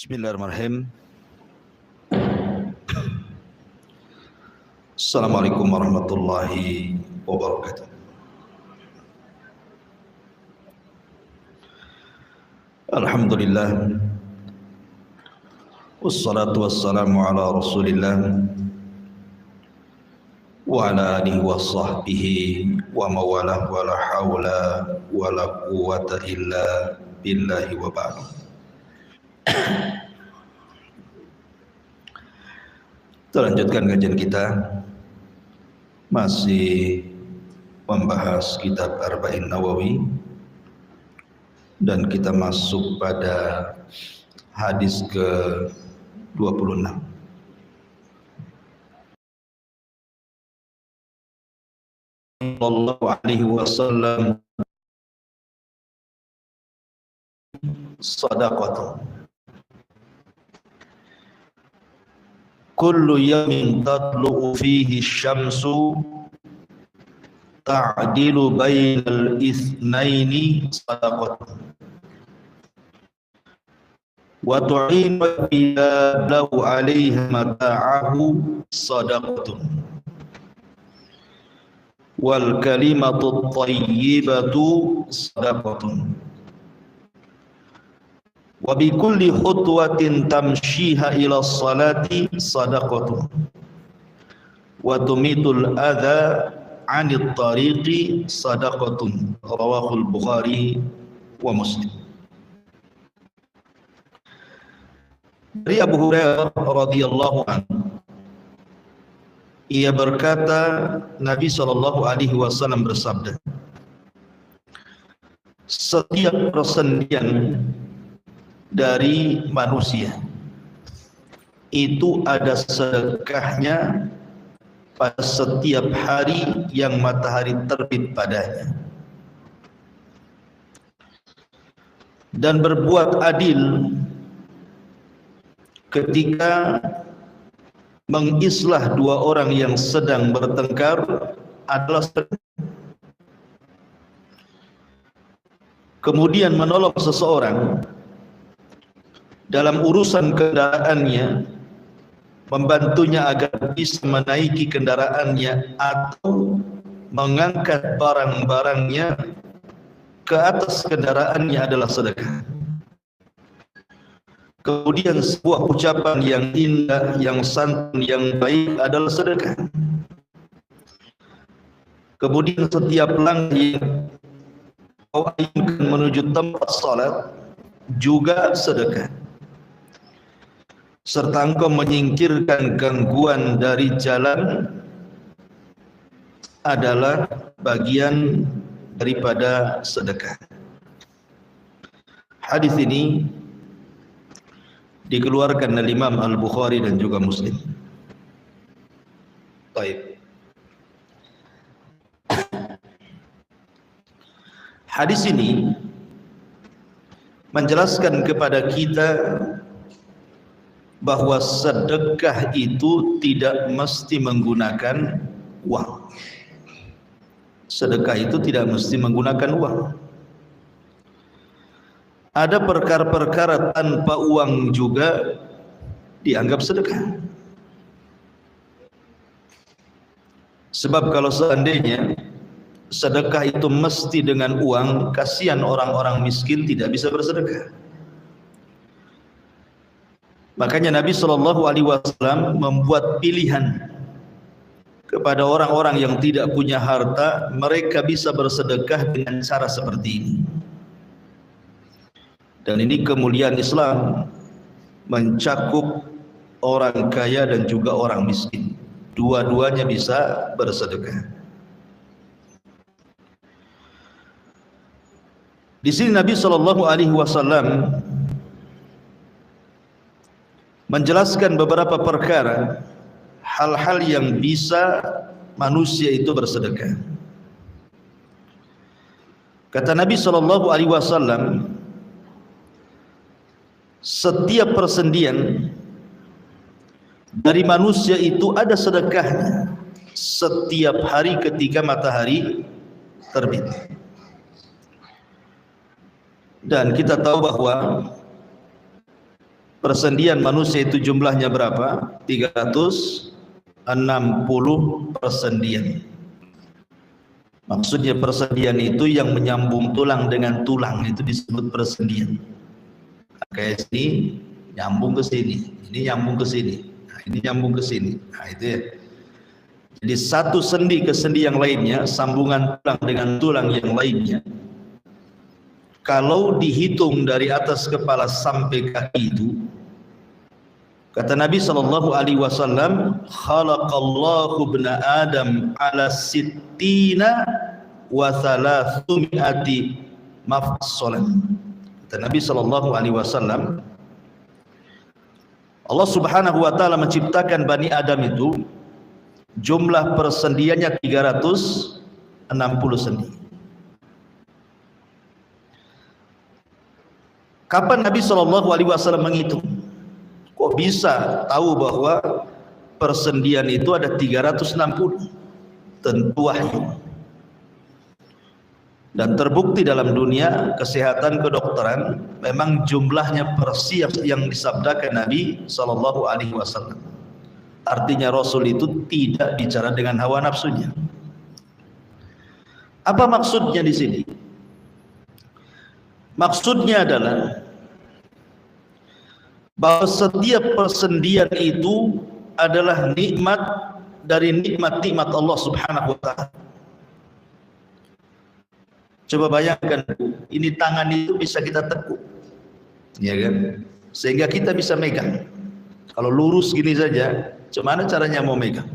Bismillahirrahmanirrahim. Assalamualaikum warahmatullahi wabarakatuh. Alhamdulillah. Wassalatu wassalamu ala Rasulillah wa ala alihi wa sahbihi wa mawalah wa la hawla wa la quwwata illa billahi wa ba'du. Kita lanjutkan kajian kita, masih membahas kitab Arba'in Nawawi, dan kita masuk pada hadis ke-26. Sallallahu alaihi wasallam sadaqatu kullu yawmin tatlu'u fihi syamsu ta'dilu bainal itsnaini sadaqatu wa tu'inu lahu 'alaiha mata'ahu sadaqatu wal kalimatu thayyibatu sadaqatu wa bi kulli khutwatin tamshiha ila salati sadaqatu wa tumitul adha 'anil tariqi sadaqatun rawahul Bukhari wa Muslim. Dari Abu Hurairah radhiyallahu anhu, ia berkata, Nabi sallallahu alaihi wasallam bersabda, setiap persendian dari manusia itu ada sedekahnya pada setiap hari yang matahari terbit padanya, dan berbuat adil ketika mengislah dua orang yang sedang bertengkar adalah sedekah. Kemudian menolong seseorang dalam urusan kendaraannya, membantunya agar bisa menaiki kendaraannya atau mengangkat barang-barangnya ke atas kendaraannya adalah sedekah. Kemudian sebuah ucapan yang indah, yang santun, yang baik adalah sedekah. Kemudian setiap langkah yang kau ayunkan menuju tempat salat juga sedekah. Serta engkau menyingkirkan gangguan dari jalan adalah bagian daripada sedekah. Hadis ini dikeluarkan oleh Imam Al-Bukhari dan juga Muslim. Baik. Hadis ini menjelaskan kepada kita bahwa sedekah itu tidak mesti menggunakan uang. Sedekah itu tidak mesti menggunakan uang. Ada perkara-perkara tanpa uang juga dianggap sedekah. Sebab kalau seandainya sedekah itu mesti dengan uang, kasihan orang-orang miskin tidak bisa bersedekah. Makanya Nabi sallallahu alaihi wasallam membuat pilihan kepada orang-orang yang tidak punya harta, mereka bisa bersedekah dengan cara seperti ini. Dan ini kemuliaan Islam, mencakup orang kaya dan juga orang miskin. Dua-duanya bisa bersedekah. Di sini Nabi sallallahu alaihi wasallam menjelaskan beberapa perkara, hal-hal yang bisa manusia itu bersedekah. Kata Nabi sallallahu alaihi wasallam, setiap persendian dari manusia itu ada sedekahnya setiap hari ketika matahari terbit. Dan kita tahu bahwa Persendian manusia itu jumlahnya berapa? 360 persendian. Maksudnya persendian itu yang menyambung tulang dengan tulang, itu disebut persendian. Kayak sini nyambung ke sini, ini nyambung ke sini, nah, ini nyambung ke sini. Nah, itu ya. Jadi satu sendi ke sendi yang lainnya, sambungan tulang dengan tulang yang lainnya, kalau dihitung dari atas kepala sampai kaki itu, kata Nabi SAW, khalaqallahu ibna Adam ala sittina wa thalathum'ati mafsalan. Kata Nabi SAW, Allah Subhanahu wa taala menciptakan Bani Adam itu jumlah persendiannya 360 sendi. Kapan Nabi SAW menghitung? Kok bisa tahu bahwa persendian itu ada 360? Tentu wahyu. Dan terbukti dalam dunia kesehatan kedokteran, memang jumlahnya persis yang disabdakan Nabi SAW. Artinya Rasul itu tidak bicara dengan hawa nafsunya. Apa maksudnya di sini? Maksudnya adalah bahwa setiap persendian itu adalah nikmat dari nikmat-nikmat Allah Subhanahu wa taala. Coba bayangkan, ini tangan itu bisa kita tekuk, ya kan? Sehingga kita bisa megang. Kalau lurus gini saja, gimana caranya mau megang?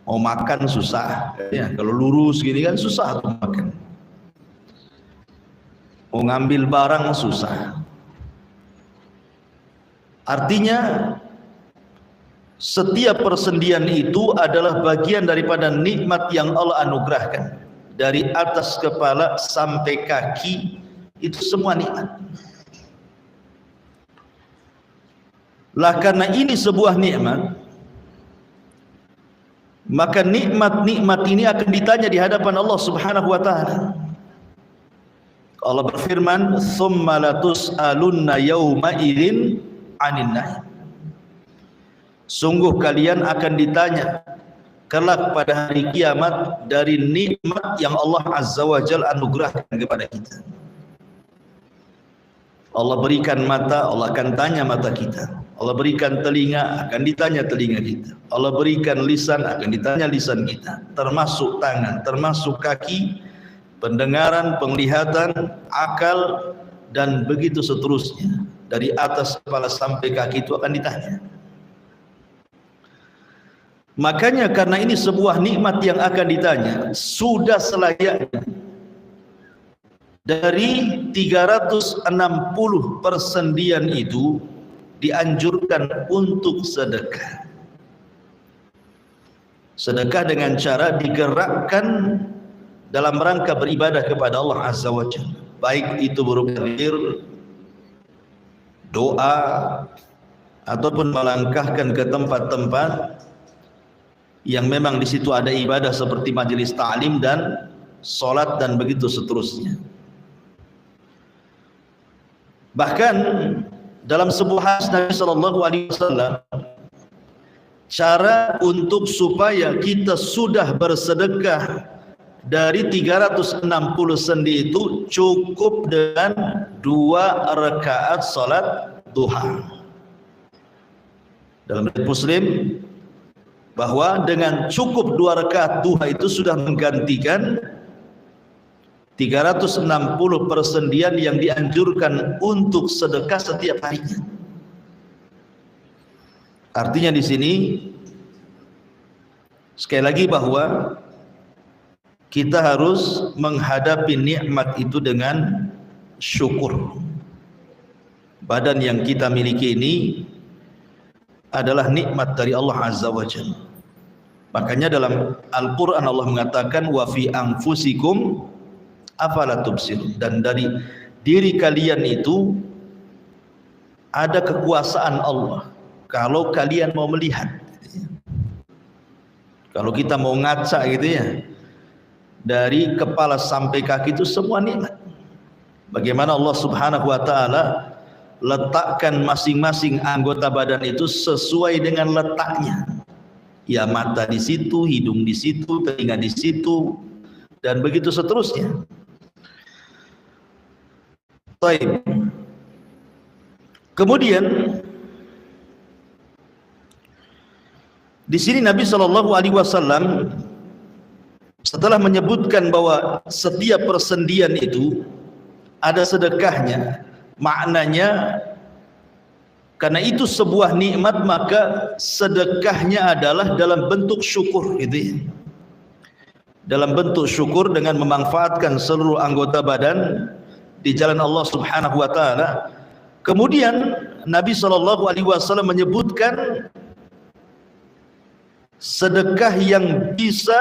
Mau makan susah, ya. Kalau lurus gini kan susah tuh makan. Mau ngambil barang susah. Artinya setiap persendian itu adalah bagian daripada nikmat yang Allah anugerahkan. Dari atas kepala sampai kaki, itu semua nikmat. Lah karena ini sebuah nikmat, maka nikmat-nikmat ini akan ditanya di hadapan Allah Subhanahu wa taala. Allah berfirman, "Tsumma latus'alunna yauma idzin 'anil na'im." Sungguh kalian akan ditanya kelak pada hari kiamat dari nikmat yang Allah Azza wa Jalla anugerahkan kepada kita. Allah berikan mata, Allah akan tanya mata kita. Allah berikan telinga, akan ditanya telinga kita. Allah berikan lisan, akan ditanya lisan kita. Termasuk tangan, termasuk kaki, pendengaran, penglihatan, akal, dan begitu seterusnya. Dari atas kepala sampai kaki itu akan ditanya. Makanya karena ini sebuah nikmat yang akan ditanya, sudah selayaknya dari 360 persendian itu dianjurkan untuk sedekah. Sedekah dengan cara digerakkan dalam rangka beribadah kepada Allah Azza wa Jalla. Baik itu berupa zikir, doa, ataupun melangkahkan ke tempat-tempat yang memang di situ ada ibadah seperti majelis ta'lim dan salat dan begitu seterusnya. Bahkan dalam sebuah hadis Nabi sallallahu alaihi wasallam, cara untuk supaya kita sudah bersedekah dari 360 sendi itu cukup dengan 2 rakaat salat duha. Dalam riwayat Muslim bahwa dengan cukup 2 rakaat duha itu sudah menggantikan 360 persendian yang dianjurkan untuk sedekah setiap harinya. Artinya di sini sekali lagi bahwa kita harus menghadapi nikmat itu dengan syukur. Badan yang kita miliki ini adalah nikmat dari Allah Azza wa Jalla. Makanya dalam Al-Quran Allah mengatakan, wa fi anfusikum afala tubsirun, dan dari diri kalian itu ada kekuasaan Allah kalau kalian mau melihat. Kalau kita mau ngaca gitu ya, dari kepala sampai kaki itu semua nikmat. Bagaimana Allah Subhanahu wa taala letakkan masing-masing anggota badan itu sesuai dengan letaknya. Ya, mata di situ, hidung di situ, telinga di situ, dan begitu seterusnya. Baik. Kemudian di sini Nabi SAW setelah menyebutkan bahwa setiap persendian itu ada sedekahnya, maknanya karena itu sebuah nikmat, maka sedekahnya adalah dalam bentuk syukur, gitu ya. Dalam bentuk syukur dengan memanfaatkan seluruh anggota badan di jalan Allah Subhanahu wa taala. Kemudian Nabi SAW menyebutkan sedekah yang bisa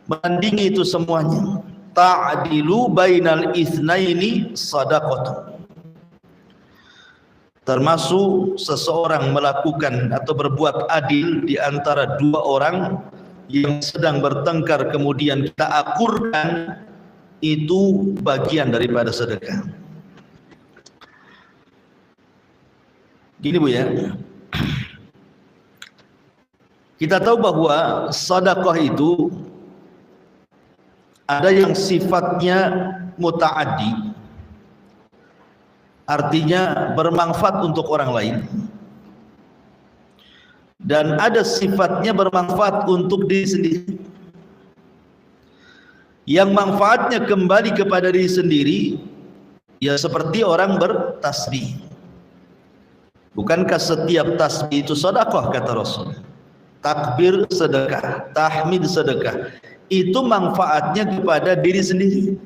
menandingi itu semuanya. Ta'dilu bainal itsnaini shadaqatu. Termasuk seseorang melakukan atau berbuat adil di antara dua orang yang sedang bertengkar, kemudian kita akurkan, itu bagian daripada sedekah. Gini Bu ya, kita tahu bahwa sedekah itu ada yang sifatnya muta'addi, artinya bermanfaat untuk orang lain, dan ada sifatnya bermanfaat untuk diri sendiri. Yang manfaatnya kembali kepada diri sendiri, ya seperti orang bertasbih. Bukankah setiap tasbih itu sedekah, kata Rasul? Takbir sedekah, tahmid sedekah. Itu manfaatnya kepada diri sendiri.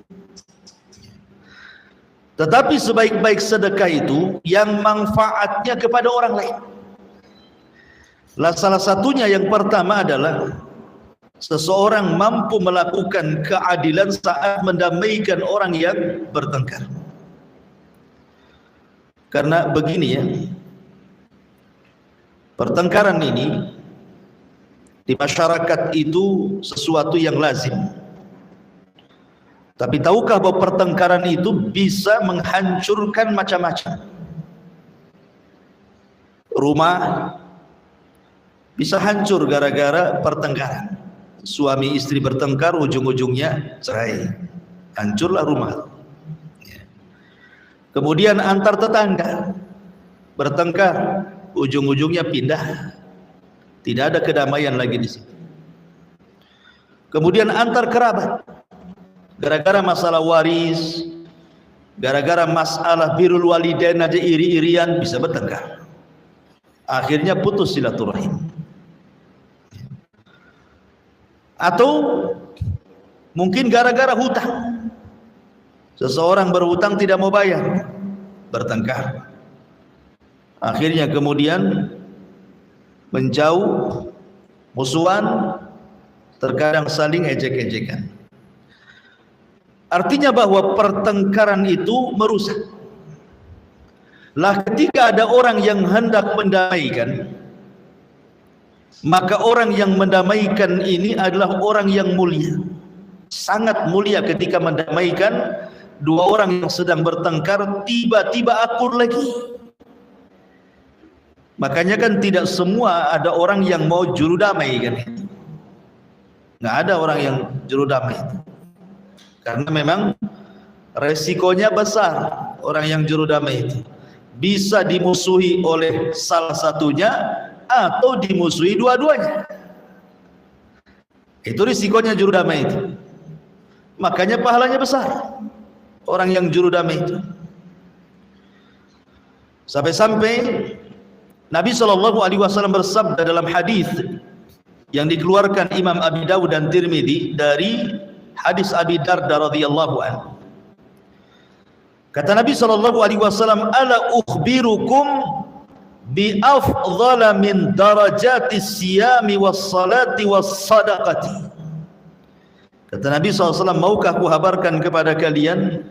Tetapi sebaik-baik sedekah itu yang manfaatnya kepada orang lain. Salah satunya yang pertama adalah seseorang mampu melakukan keadilan saat mendamaikan orang yang bertengkar. Karena begini ya, pertengkaran ini di masyarakat itu sesuatu yang lazim. Tapi tahukah bahwa pertengkaran itu bisa menghancurkan macam-macam? Rumah bisa hancur gara-gara pertengkaran. Suami istri bertengkar, ujung-ujungnya cerai, hancurlah rumah. Kemudian antar tetangga bertengkar, ujung-ujungnya pindah, tidak ada kedamaian lagi di situ. Kemudian antar kerabat, gara-gara masalah waris, gara-gara masalah birrul walidain aja iri-irian bisa bertengkar, akhirnya putus silaturahim. Atau mungkin gara-gara hutang, seseorang berhutang tidak mau bayar, bertengkar, akhirnya kemudian menjauh, musuhan, terkadang saling ejek-ejekan. Artinya bahwa pertengkaran itu merusak. Lah ketika ada orang yang hendak mendamaikan, maka orang yang mendamaikan ini adalah orang yang mulia, sangat mulia ketika mendamaikan dua orang yang sedang bertengkar, tiba-tiba akur lagi. Makanya kan tidak semua ada orang yang mau juru damai kan, nggak ada orang yang juru damai itu. Karena memang resikonya besar. Orang yang juru damai itu bisa dimusuhi oleh salah satunya atau dimusuhi dua-duanya. Itu risikonya juru damai itu. Makanya pahalanya besar orang yang juru damai itu. Sampai-sampai Nabi SAW bersabda dalam hadis yang dikeluarkan Imam Abi Dawud dan Tirmidzi dari hadis Abi Darda radhiyallahu anhu. Kata Nabi SAW, ala ukhbirukum bi afdhala min darajatis siyami was salati was sadaqati. Kata Nabi SAW, maukah aku kabarkan kepada kalian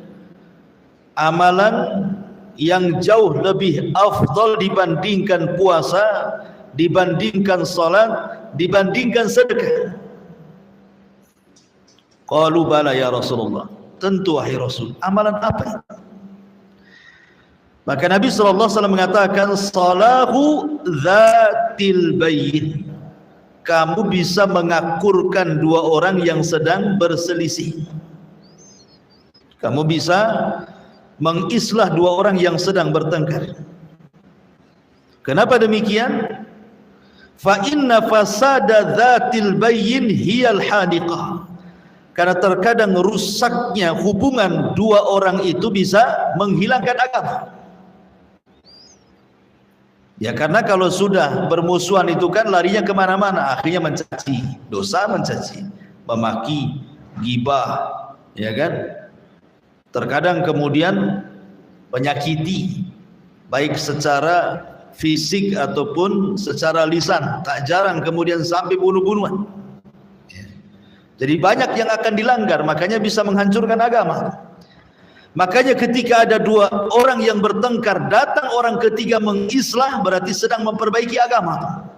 amalan yang jauh lebih afdal dibandingkan puasa, dibandingkan salat, dibandingkan sedekah? Qalu bala ya Rasulullah. Tentu wahai Rasul. Amalan apa itu? Maka Nabi SAW mengatakan, salahu dzatil bayyin, kamu bisa mengakurkan dua orang yang sedang berselisih. Kamu bisa mengislah dua orang yang sedang bertengkar. Kenapa demikian? Fa inna fasada dzatil bayyin hiyal hadiqah. Karena terkadang rusaknya hubungan dua orang itu bisa menghilangkan agama. Ya, karena kalau sudah bermusuhan itu kan larinya kemana-mana, akhirnya mencaci, dosa mencaci, memaki, gibah, ya kan? Terkadang kemudian menyakiti, baik secara fisik ataupun secara lisan, tak jarang kemudian sampai bunuh-bunuhan. Jadi banyak yang akan dilanggar, makanya bisa menghancurkan agama. Makanya ketika ada dua orang yang bertengkar, datang orang ketiga mengislah, berarti sedang memperbaiki agama.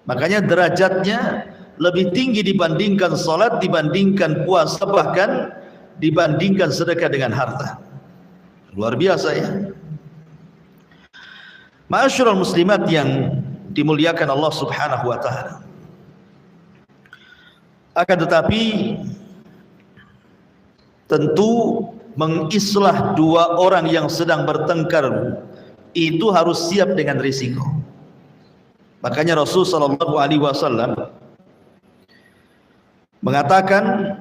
Makanya derajatnya lebih tinggi dibandingkan salat, dibandingkan puasa, bahkan dibandingkan sedekah dengan harta. Luar biasa ya. Ma'asyiral muslimat yang dimuliakan Allah Subhanahu wa taala. Akan tetapi tentu mengislah dua orang yang sedang bertengkar itu harus siap dengan risiko. Makanya Rasul sallallahu alaihi wasallam mengatakan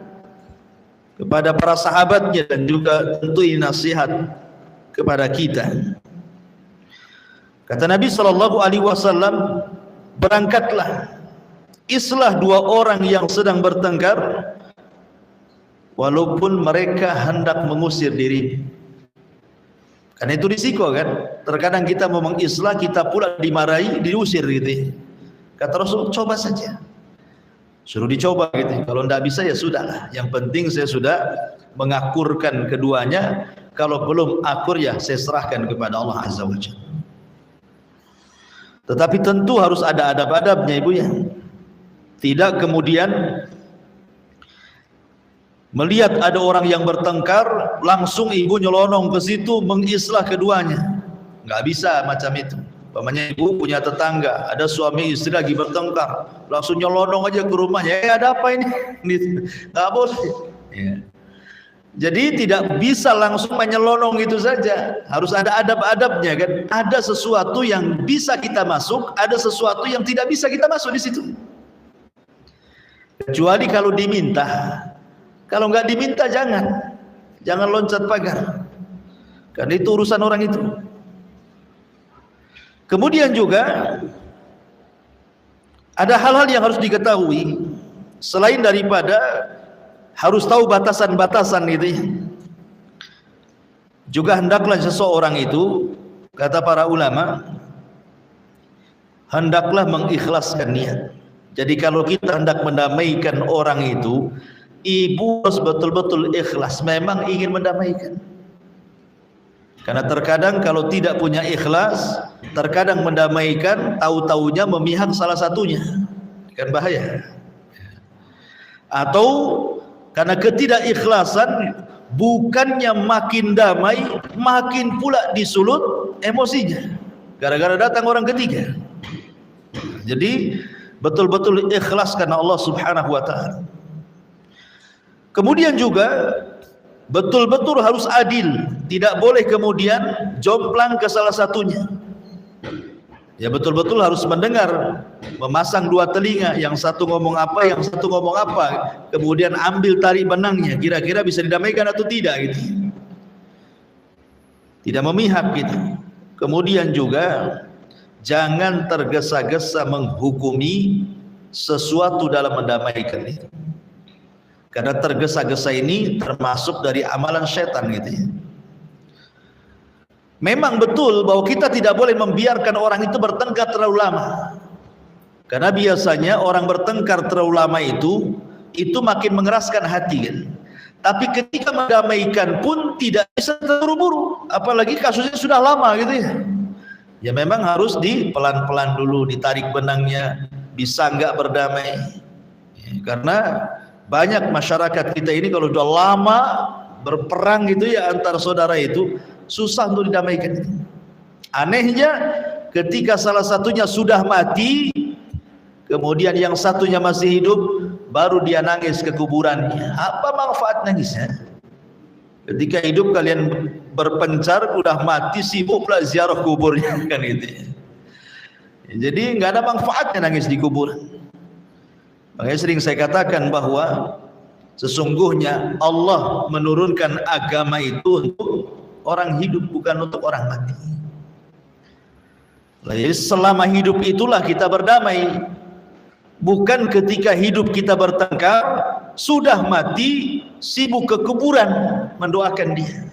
kepada para sahabatnya, dan juga tentu ini nasihat kepada kita. Kata Nabi sallallahu alaihi wasallam, berangkatlah, islah dua orang yang sedang bertengkar walaupun mereka hendak mengusir diri. Karena itu risiko kan. Terkadang kita mau mengislah, kita pula dimarahi, diusir gitu. Kata Rasul, coba saja. Suruh dicoba gitu. Kalau tidak bisa ya sudahlah. Yang penting saya sudah mengakurkan keduanya. Kalau belum akur ya saya serahkan kepada Allah Azza wa Jalla. Tetapi tentu harus ada adab-adabnya ibu ya. Tidak kemudian melihat ada orang yang bertengkar, langsung ibu nyelonong ke situ mengislah keduanya. Nggak bisa macam itu. Umpamanya ibu punya tetangga, ada suami istri lagi bertengkar, langsung nyelonong aja ke rumahnya. Ada apa ini? Nggak boleh. Ya. Jadi tidak bisa langsung menyelonong itu saja. Harus ada adab-adabnya kan. Ada sesuatu yang bisa kita masuk, ada sesuatu yang tidak bisa kita masuk di situ. Kecuali kalau diminta. Kalau nggak diminta jangan loncat pagar, karena itu urusan orang itu. Kemudian juga ada hal-hal yang harus diketahui selain daripada harus tahu batasan-batasan itu. Juga hendaklah seseorang itu, kata para ulama, hendaklah mengikhlaskan niat. Jadi kalau kita hendak mendamaikan orang itu, ibu harus betul-betul ikhlas, memang ingin mendamaikan. Karena terkadang kalau tidak punya ikhlas, terkadang mendamaikan, tahu-taunya memihak salah satunya, kan bahaya. Atau karena ketidakikhlasan, bukannya makin damai, makin pula disulut emosinya, gara-gara datang orang ketiga. Jadi betul-betul ikhlas karena Allah Subhanahu wa ta'ala. Kemudian juga betul-betul harus adil, tidak boleh kemudian jomplang ke salah satunya. Ya betul-betul harus mendengar, memasang dua telinga, yang satu ngomong apa, yang satu ngomong apa, kemudian ambil tarik benangnya, kira-kira bisa didamaikan atau tidak gitu. Tidak memihak gitu. Kemudian juga jangan tergesa-gesa menghukumi sesuatu dalam mendamaikan itu. Karena tergesa-gesa ini termasuk dari amalan setan gitu ya. Memang betul bahwa kita tidak boleh membiarkan orang itu bertengkar terlalu lama. Karena biasanya orang bertengkar terlalu lama itu makin mengeraskan hati kan. Tapi ketika mendamaikan pun tidak bisa terburu-buru, apalagi kasusnya sudah lama gitu ya. Ya memang harus pelan-pelan dulu, ditarik benangnya, bisa enggak berdamai. Ya, karena banyak masyarakat kita ini kalau sudah lama berperang gitu ya antar saudara itu, susah untuk didamaikan. Anehnya ketika salah satunya sudah mati, kemudian yang satunya masih hidup, baru dia nangis ke kuburannya. Apa manfaat nangisnya? Ketika hidup kalian berpencar, udah mati sibuk pula ziarah kuburnya, kan gitu. Jadi nggak ada manfaatnya nangis di kuburan. Makanya sering saya katakan bahwa sesungguhnya Allah menurunkan agama itu untuk orang hidup, bukan untuk orang mati. Jadi selama hidup itulah kita berdamai, bukan ketika hidup kita bertengkar, sudah mati sibuk ke kuburan mendoakan dia.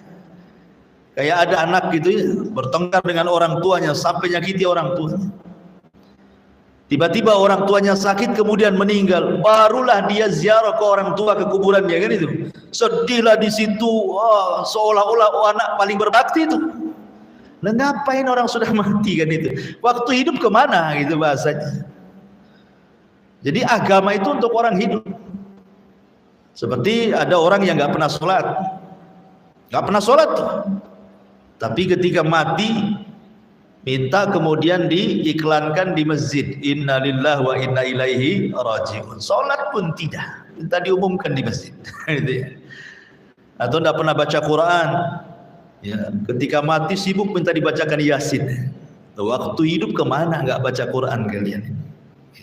Kayak ada anak gitu ya, bertengkar dengan orang tuanya sampai nyakiti orang tuanya. Tiba-tiba orang tuanya sakit kemudian meninggal, barulah dia ziarah ke orang tua, ke kuburannya, kan itu. Sedihlah di situ, seolah-olah anak paling berbakti itu. Nah, ngapain orang sudah mati, kan itu? Waktu hidup kemana gitu bahasanya. Jadi agama itu untuk orang hidup. Seperti ada orang yang nggak pernah sholat, tapi ketika mati minta kemudian diiklankan di masjid, innalillahi wa inna ilaihi raji'un. Sholat pun tidak, minta diumumkan di masjid. Atau tidak pernah baca Quran, ya, ketika mati sibuk minta dibacakan Yasin. Waktu hidup kemana nggak baca Quran kalian?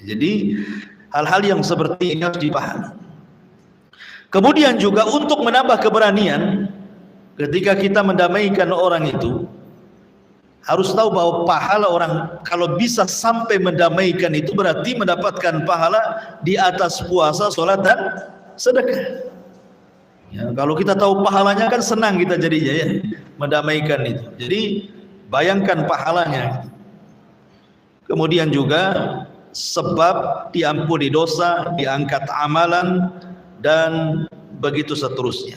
Jadi hal-hal yang seperti ini harus dipahami. Kemudian juga untuk menambah keberanian ketika kita mendamaikan orang itu, harus tahu bahwa pahala orang kalau bisa sampai mendamaikan itu berarti mendapatkan pahala di atas puasa, sholat dan sedekah. Ya, kalau kita tahu pahalanya kan senang kita jadinya ya, mendamaikan itu. Jadi bayangkan pahalanya. Kemudian juga sebab diampuni dosa, diangkat amalan, dan begitu seterusnya.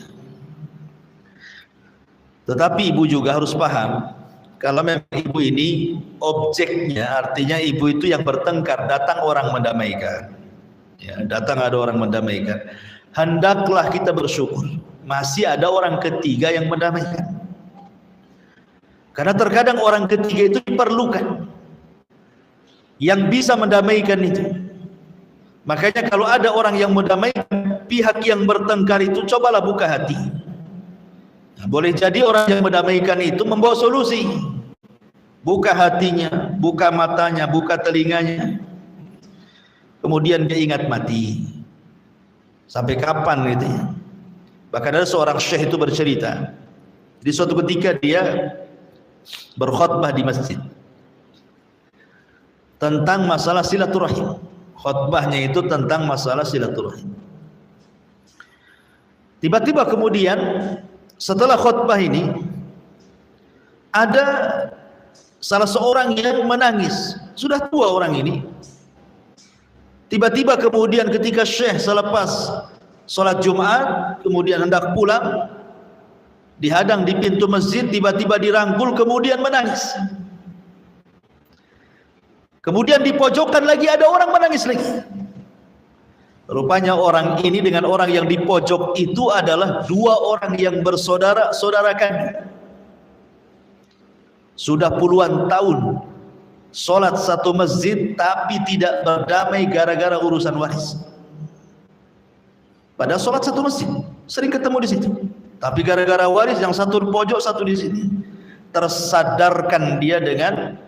Tetapi ibu juga harus paham, kalau memang ibu ini objeknya, artinya ibu itu yang bertengkar, datang orang mendamaikan, ya, datang ada orang mendamaikan, hendaklah kita bersyukur masih ada orang ketiga yang mendamaikan. Karena terkadang orang ketiga itu diperlukan, yang bisa mendamaikan itu. Makanya kalau ada orang yang mendamaikan pihak yang bertengkar itu, cobalah buka hati. Nah, boleh jadi orang yang mendamaikan itu membawa solusi. Buka hatinya, buka matanya, buka telinganya. Kemudian dia ingat mati. Sampai kapan gitu ya. Bahkan ada seorang syekh itu bercerita, di suatu ketika dia berkhutbah di masjid tentang masalah silaturahim. Khutbahnya itu tentang masalah silaturahim. Tiba-tiba kemudian setelah khutbah ini ada salah seorang yang menangis. Sudah tua orang ini. Tiba-tiba kemudian ketika syekh selepas sholat Jumat kemudian hendak pulang, dihadang di pintu masjid, tiba-tiba dirangkul kemudian menangis. Kemudian di pojokan lagi ada orang menangis lagi. Rupanya orang ini dengan orang yang di pojok itu adalah dua orang yang bersaudara-saudarakan. Sudah puluhan tahun sholat satu masjid tapi tidak berdamai gara-gara urusan waris. Padahal sholat satu masjid, sering ketemu di situ. Tapi gara-gara waris yang satu di pojok, satu di sini. Tersadarkan dia dengan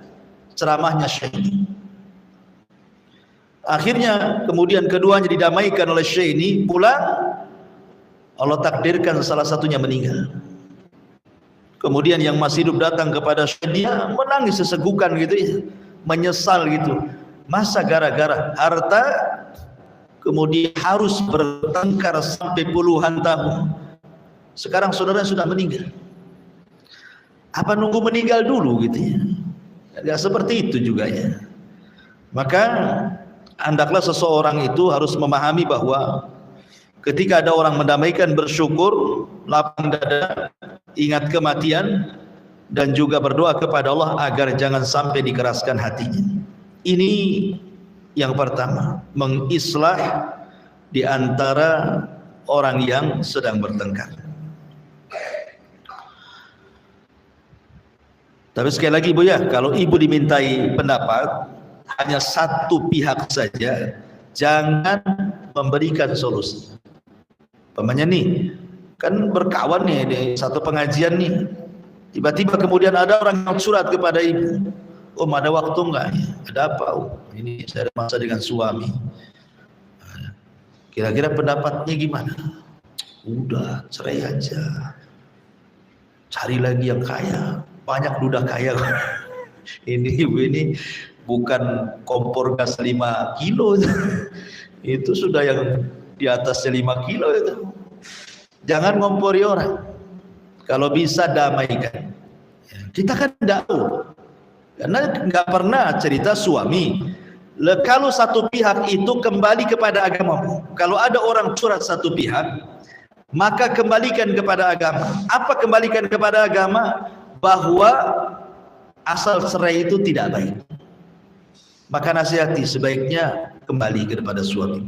ceramahnya syekh. Akhirnya kemudian keduanya didamaikan oleh syekh ini, pulang Allah takdirkan salah satunya meninggal. Kemudian yang masih hidup datang kepada syekh, dia menangis sesegukan gitu ya, menyesal gitu. Masa gara-gara harta kemudian harus bertengkar sampai puluhan tahun. Sekarang saudara sudah meninggal. Apa nunggu meninggal dulu gitu ya? Enggak seperti itu juga ya. Maka hendaklah seseorang itu harus memahami bahwa ketika ada orang mendamaikan, bersyukur, lapang dada, ingat kematian, dan juga berdoa kepada Allah agar jangan sampai dikeraskan hatinya. Ini yang pertama, mengislah di antara orang yang sedang bertengkar. Tapi sekali lagi Ibu ya, kalau Ibu dimintai pendapat hanya satu pihak saja, jangan memberikan solusi. Pamannya nih, kan berkawan nih di satu pengajian nih, tiba-tiba kemudian ada orang yang surat kepada Ibu, Om ada waktu enggak? Ada apa Om? Ini saya ada masalah dengan suami. Kira-kira pendapatnya gimana? Udah cerai aja, cari lagi yang kaya, banyak duda kaya. Ini Ibu ini bukan kompor gas 5 kilo itu sudah yang di atasnya 5 kilo itu. Jangan ngompori orang. Kalau bisa damaikan. Kita kan tidak tahu, karena nggak pernah cerita suami. Kalau satu pihak itu kembali kepada agamamu. Kalau ada orang curhat satu pihak, maka kembalikan kepada agama. Apa kembalikan kepada agama? Bahwa asal cerai itu tidak baik. Maka nasihati sebaiknya kembali kepada suami.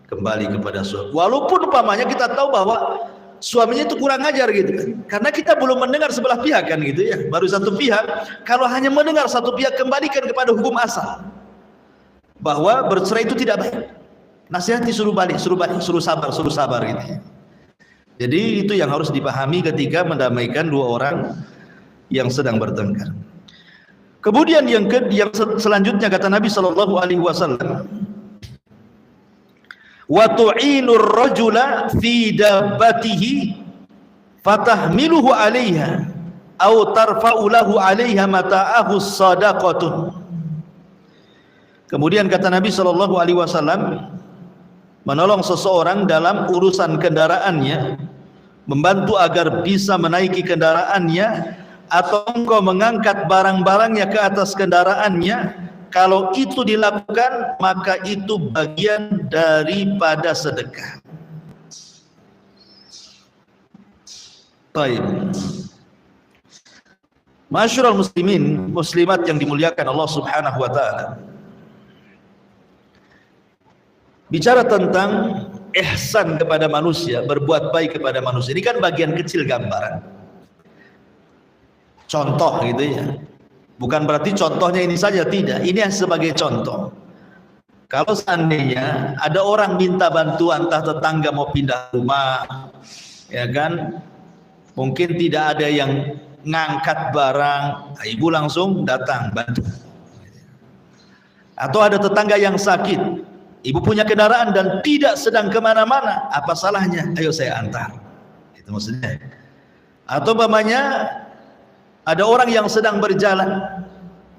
Kembali kepada suami. Walaupun umpamanya kita tahu bahwa suaminya itu kurang ajar gitu kan. Karena kita belum mendengar sebelah pihak kan gitu ya. Baru satu pihak. Kalau hanya mendengar satu pihak, kembalikan kepada hukum asal. Bahwa bercerai itu tidak baik. Nasihati suruh balik, suruh sabar gitu ya. Jadi itu yang harus dipahami ketika mendamaikan dua orang yang sedang bertengkar. Kemudian yang selanjutnya kata Nabi sallallahu alaihi wasallam, wa tu'inur rajula fi dabbatihi fatahmiluhu 'alaiha aw tarfa'u lahu 'alaiha mata'ahu sadaqatun. Kemudian kata Nabi sallallahu alaihi wasallam, menolong seseorang dalam urusan kendaraannya, membantu agar bisa menaiki kendaraannya, atau engkau mengangkat barang-barangnya ke atas kendaraannya, kalau itu dilakukan maka itu bagian daripada sedekah. Baik. Masyarul muslimin, muslimat yang dimuliakan Allah Subhanahu wa taala. Bicara tentang ihsan kepada manusia, berbuat baik kepada manusia, ini kan bagian kecil gambaran. Contoh gitu ya. Bukan berarti contohnya ini saja, tidak. Ini sebagai contoh. Kalau seandainya ada orang minta bantuan, entah tetangga mau pindah rumah, ya kan, mungkin tidak ada yang ngangkat barang, ibu langsung datang bantu. Atau ada tetangga yang sakit, ibu punya kendaraan dan tidak sedang kemana-mana, apa salahnya? Ayo saya antar. Itu maksudnya. Atau umpamanya ada orang yang sedang berjalan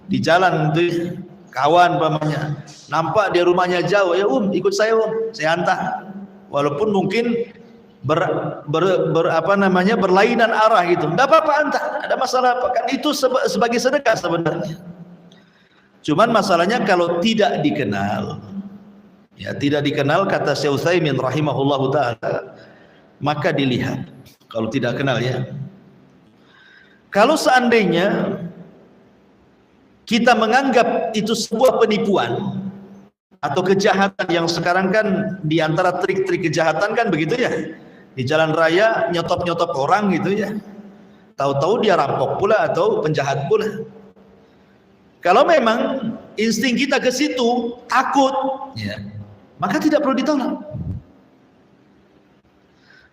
di jalan itu, kawan umpamanya, nampak dia rumahnya jauh, ya ikut saya saya antar. Walaupun mungkin berlainan arah gitu, tidak apa-apa antar, ada masalah apa? Kan itu sebagai sedekah sebenarnya. Cuman masalahnya kalau tidak dikenal, ya tidak dikenal, kata Syekh Utsaimin rahimahullahu taala, maka dilihat. Kalau tidak kenal ya. Kalau seandainya kita menganggap itu sebuah penipuan atau kejahatan, yang sekarang kan diantara trik-trik kejahatan kan begitu ya, di jalan raya nyotop-nyotop orang gitu ya, tahu-tahu dia rampok pula atau penjahat pula. Kalau memang insting kita ke situ takut, ya, maka tidak perlu ditolong.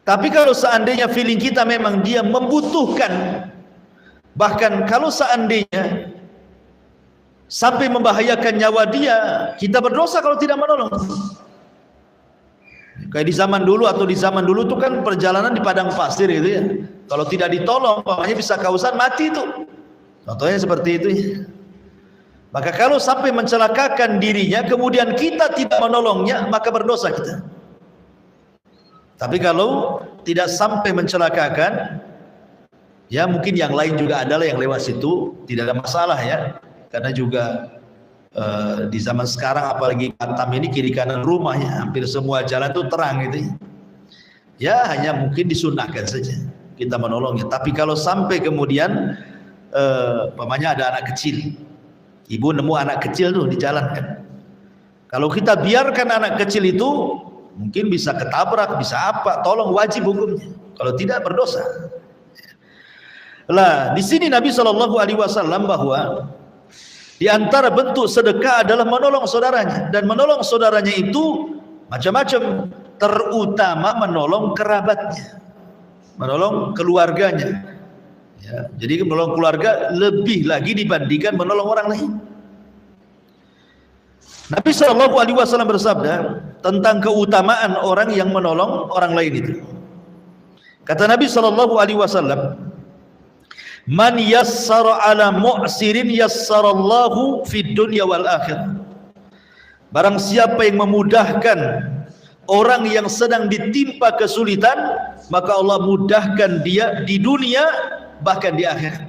Tapi kalau seandainya feeling kita memang dia membutuhkan, bahkan kalau seandainya sampai membahayakan nyawa dia, kita berdosa kalau tidak menolong. Kayak di zaman dulu, atau di zaman dulu tuh kan perjalanan di padang pasir gitu ya. Kalau tidak ditolong, makanya bisa kausan mati itu. Contohnya seperti itu ya. Maka kalau sampai mencelakakan dirinya, kemudian kita tidak menolongnya, maka berdosa kita. Tapi kalau tidak sampai mencelakakan, ya mungkin yang lain juga adalah yang lewat situ, tidak ada masalah ya. Karena juga di zaman sekarang apalagi Batam ini kiri kanan rumahnya hampir semua jalan itu terang gitu ya, hanya mungkin disunahkan saja kita menolongnya. Tapi kalau sampai kemudian umpamanya ada anak kecil, ibu nemu anak kecil tuh di jalan kan, kalau kita biarkan anak kecil itu mungkin bisa ketabrak, bisa apa, tolong, wajib hukumnya. Kalau tidak berdosa. Lah, di sini Nabi SAW bahwa di antara bentuk sedekah adalah menolong saudaranya, dan menolong saudaranya itu macam-macam, terutama menolong kerabatnya, menolong keluarganya. Ya, jadi menolong keluarga lebih lagi dibandingkan menolong orang lain. Nabi SAW bersabda tentang keutamaan orang yang menolong orang lain itu. Kata Nabi SAW, "Man yassara ala mu'sirin yassarallahu fid dunya wal akhirah." Barang siapa yang memudahkan orang yang sedang ditimpa kesulitan, maka Allah mudahkan dia di dunia bahkan di akhirat.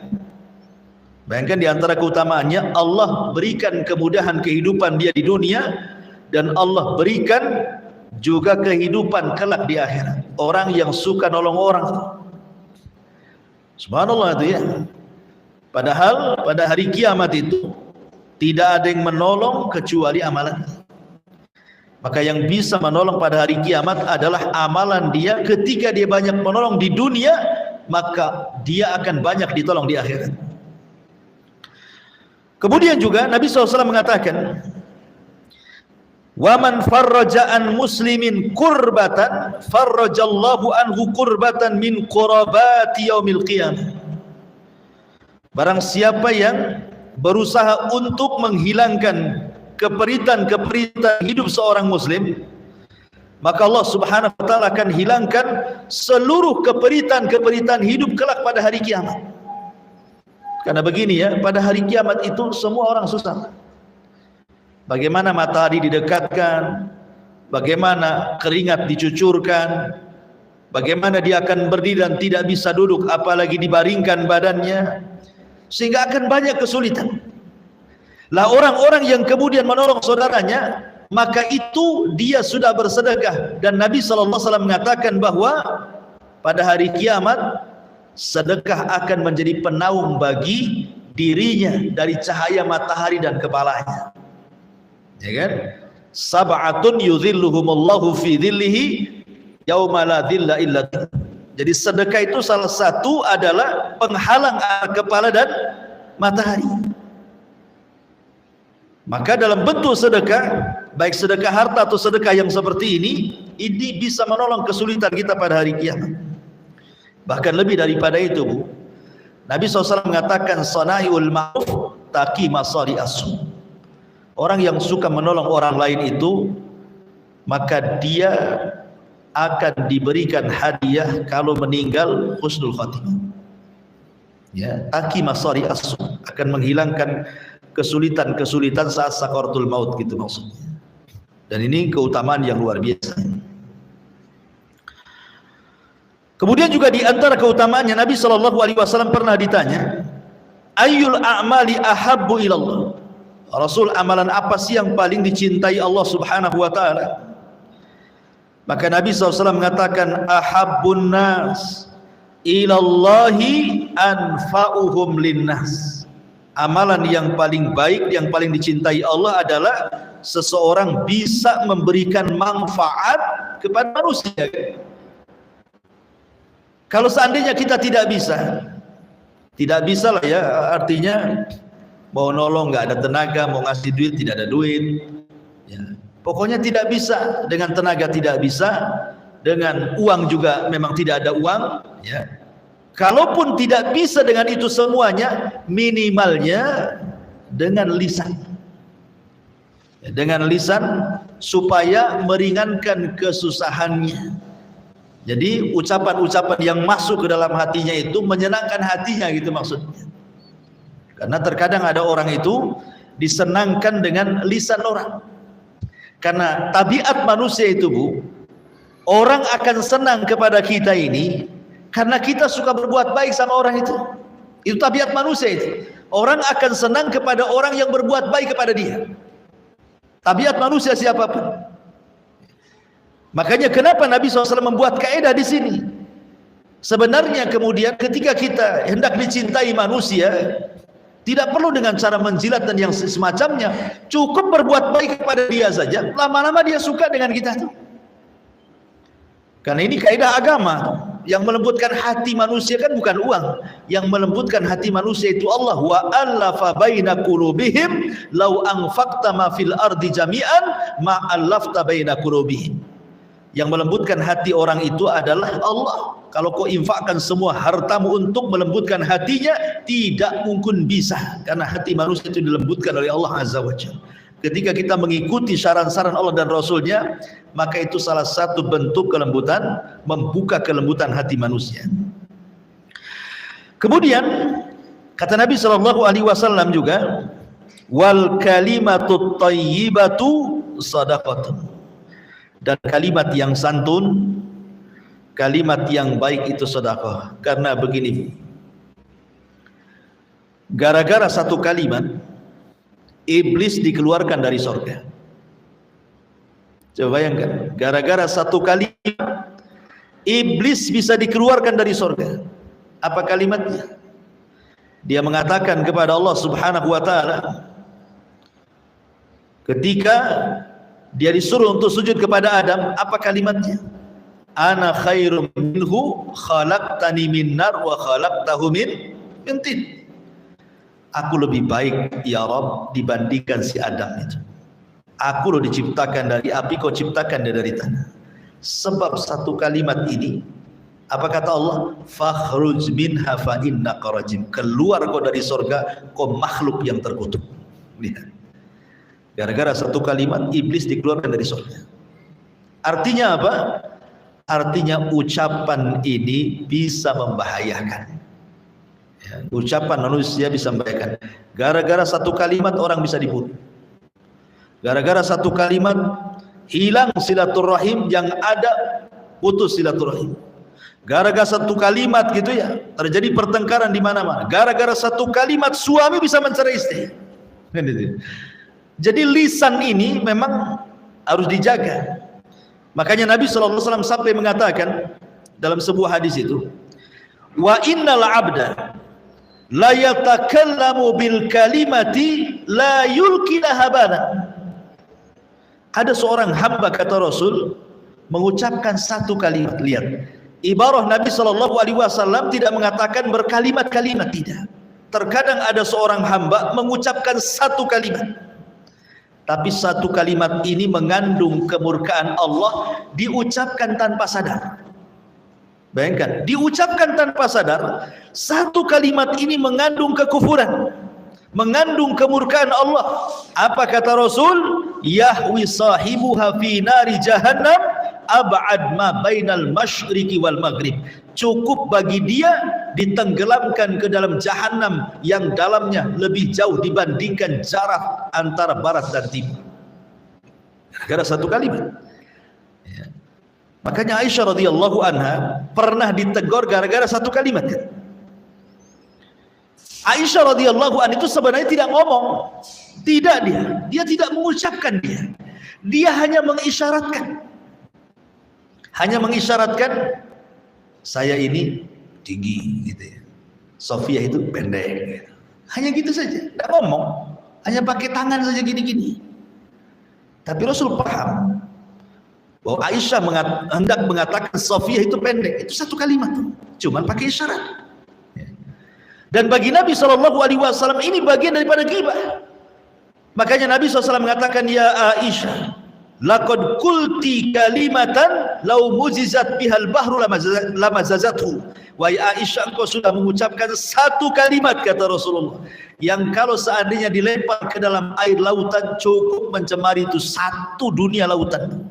Bayangkan di antara keutamaannya, Allah berikan kemudahan kehidupan dia di dunia, dan Allah berikan juga kehidupan kelak di akhirat. Orang yang suka nolong orang, subhanallah itu ya. Padahal pada hari kiamat itu tidak ada yang menolong kecuali amalan. Maka yang bisa menolong pada hari kiamat adalah amalan dia. Ketika dia banyak menolong di dunia, maka dia akan banyak ditolong di akhirat. Kemudian juga Nabi SAW mengatakan, "Wa man farraja an muslimin kurbatan farrajallahu anhu kurbatan min qurabati yaumil qiyamah." Barang siapa yang berusaha untuk menghilangkan keperitan-keperitan hidup seorang muslim, maka Allah Subhanahu wa taala akan hilangkan seluruh keperitan-keperitan hidup kelak pada hari kiamat. Karena begini ya, pada hari kiamat itu semua orang susah. Bagaimana matahari didekatkan, bagaimana keringat dicucurkan, bagaimana dia akan berdiri dan tidak bisa duduk, apalagi dibaringkan badannya, sehingga akan banyak kesulitan. Lah orang-orang yang kemudian menolong saudaranya, maka itu dia sudah bersedekah. Dan Nabi SAW mengatakan bahwa pada hari kiamat sedekah akan menjadi penaung bagi dirinya dari cahaya matahari dan kepalanya. Ya kan? Sab'atun yudhilluhumullahu fi dhillihi yauma la dhilla illa dhilluh. Jadi sedekah itu salah satu adalah penghalang kepala dan matahari. Maka dalam bentuk sedekah, baik sedekah harta atau sedekah yang seperti ini bisa menolong kesulitan kita pada hari kiamat. Bahkan lebih daripada itu, Bu, Nabi SAW mengatakan, "Sanaiul ma'ruf taqi masari asu." Orang yang suka menolong orang lain itu, maka dia akan diberikan hadiah kalau meninggal husnul khatimah. Ya, taqi masari asu, akan menghilangkan kesulitan-kesulitan saat sakaratul maut, gitu maksudnya. Dan ini keutamaan yang luar biasa. Kemudian juga di antara keutamaannya, Nabi SAW pernah ditanya, "Ayyul a'mali ahabbu ilallah?" Rasul, amalan apa sih yang paling dicintai Allah Subhanahu wa taala? Maka Nabi SAW mengatakan, "Ahabbun nas ilallahi anfa'uhum linnas." Amalan yang paling baik, yang paling dicintai Allah adalah seseorang bisa memberikan manfaat kepada manusia. Kalau seandainya kita tidak bisa lah ya, artinya mau nolong nggak ada tenaga, mau ngasih duit tidak ada duit, ya. Pokoknya tidak bisa, dengan tenaga tidak bisa, dengan uang juga memang tidak ada uang, ya. Kalaupun tidak bisa dengan itu semuanya, minimalnya dengan lisan, ya, dengan lisan supaya meringankan kesusahannya. Jadi ucapan-ucapan yang masuk ke dalam hatinya itu menyenangkan hatinya, gitu maksudnya. Karena terkadang ada orang itu disenangkan dengan lisan orang. Karena tabiat manusia itu, Bu, orang akan senang kepada kita ini karena kita suka berbuat baik sama orang itu. Itu tabiat manusia itu. Orang akan senang kepada orang yang berbuat baik kepada dia. Tabiat manusia siapapun. Makanya kenapa Nabi SAW membuat kaidah di sini? Sebenarnya kemudian ketika kita hendak dicintai manusia, tidak perlu dengan cara menjilat dan yang semacamnya, cukup berbuat baik kepada dia saja, lama-lama dia suka dengan kita tuh. Karena ini kaidah agama. Yang melembutkan hati manusia kan bukan uang. Yang melembutkan hati manusia itu Allah. Wa allafa baina qulubihim law anfaqta ma fil ardi jami'an ma allafta baina qulubihim. Yang melembutkan hati orang itu adalah Allah. Kalau kau infakkan semua hartamu untuk melembutkan hatinya, tidak mungkin bisa. Karena hati manusia itu dilembutkan oleh Allah Azza wa Jalla. Ketika kita mengikuti saran-saran Allah dan Rasulnya, maka itu salah satu bentuk kelembutan, membuka kelembutan hati manusia. Kemudian kata Nabi SAW juga, wal kalimatut thayyibatu shadaqatun. Dan kalimat yang santun, kalimat yang baik itu sedekah. Karena begini, gara-gara satu kalimat iblis dikeluarkan dari surga. Coba bayangkan, gara-gara satu kalimat iblis bisa dikeluarkan dari surga. Apa kalimatnya? Dia mengatakan kepada Allah Subhanahu wa taala ketika dia disuruh untuk sujud kepada Adam, apa kalimatnya? Ana khairum minhu khalaqtani min nar wa khalaqtahu min tin. Aku lebih baik ya Rabb dibandingkan si Adam itu. Aku loh diciptakan dari api, kau ciptakan dia dari tanah. Sebab satu kalimat ini, apa kata Allah? Fakhruj minha fa innaka rajim. Keluar kau dari surga, kau makhluk yang terkutuk. Lihat. Gara-gara satu kalimat iblis dikeluarkan dari surga. Artinya apa? Artinya ucapan ini bisa membahayakan. Ya, ucapan manusia bisa membahayakan. Gara-gara satu kalimat orang bisa dibunuh. Gara-gara satu kalimat hilang silaturahim, yang ada putus silaturahim. Gara-gara satu kalimat gitu ya, terjadi pertengkaran di mana-mana. Gara-gara satu kalimat suami bisa mencerai istri. Jadi lisan ini memang harus dijaga. Makanya Nabi SAW sampai mengatakan dalam sebuah hadis itu, wa innal abda la yatakallamu bil kalimati la yulqi lahabana. Ada seorang hamba, kata Rasul, mengucapkan satu kalimat. Lihat, ibarah Nabi SAW tidak mengatakan berkalimat-kalimat, tidak. Terkadang ada seorang hamba mengucapkan satu kalimat, tapi satu kalimat ini mengandung kemurkaan Allah, diucapkan tanpa sadar. Bayangkan, diucapkan tanpa sadar, satu kalimat ini mengandung kekufuran, mengandung kemurkaan Allah. Apa kata Rasul? Yahwi sahibuha fi nari jahannam ab'ad ma bainal masyriqi wal maghrib. Cukup bagi dia ditenggelamkan ke dalam jahanam yang dalamnya lebih jauh dibandingkan jarak antara barat dan timur. Gara-gara satu kalimat. Ya. Makanya Aisyah radhiyallahu anha pernah ditegur gara-gara satu kalimat. Kan? Aisyah radhiyallahu anha itu sebenarnya tidak ngomong, tidak, dia tidak mengucapkan, dia hanya mengisyaratkan, saya ini tinggi gitu ya, Sofia itu pendek gitu. Hanya gitu saja, tidak ngomong, hanya pakai tangan saja gini-gini. Tapi Rasul paham bahwa Aisyah hendak mengatakan Sofia itu pendek, itu satu kalimat tuh, cuman pakai isyarat. Dan bagi Nabi SAW ini bagian daripada ghibah. Makanya Nabi SAW mengatakan, ya Aisyah, laqad qulti kalimatan law muzizat bihal bahru lamazazathu. Wahai Aisyah, engkau sudah mengucapkan satu kalimat, kata Rasulullah, yang kalau seandainya dilempar ke dalam air lautan cukup mencemari itu satu dunia lautan.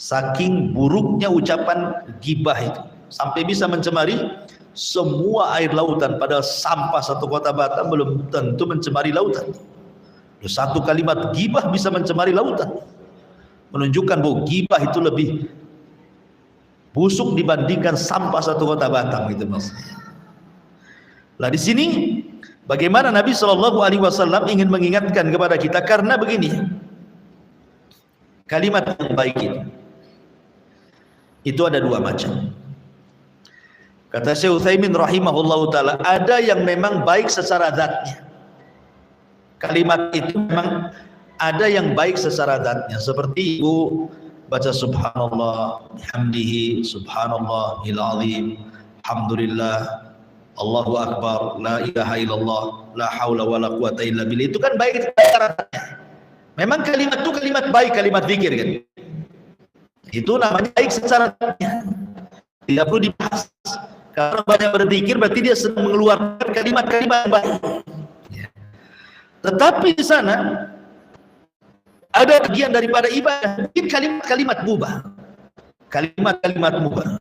Saking buruknya ucapan ghibah itu, sampai bisa mencemari semua air lautan. Padahal sampah satu kota Batam belum tentu mencemari lautan. Satu kalimat ghibah bisa mencemari lautan, menunjukkan bahwa ghibah itu lebih busuk dibandingkan sampah satu kota Batam, gitu maksudnya. Lah di sini bagaimana Nabi SAW ingin mengingatkan kepada kita, karena begini, kalimat yang baik itu ada dua macam. Kata Syekh Utsaimin rahimahullahu taala, ada yang memang baik secara zatnya. Kalimat itu memang ada yang baik secara zatnya, seperti ibu baca subhanallah bihamdihi subhanallahil azim, alhamdulillah, Allahu akbar, la ilaha illallah, la haula wala quwata illa billah. Itu kan baik syaratnya. Memang kalimat itu kalimat baik, kalimat zikir kan. Itu namanya baik syaratnya. Tidak perlu dibahas. Karena banyak berzikir berarti dia sedang mengeluarkan kalimat-kalimat yang baik. Tetapi di sana ada bagian daripada ibadah, mungkin kalimat-kalimat mubah. Kalimat-kalimat mubah.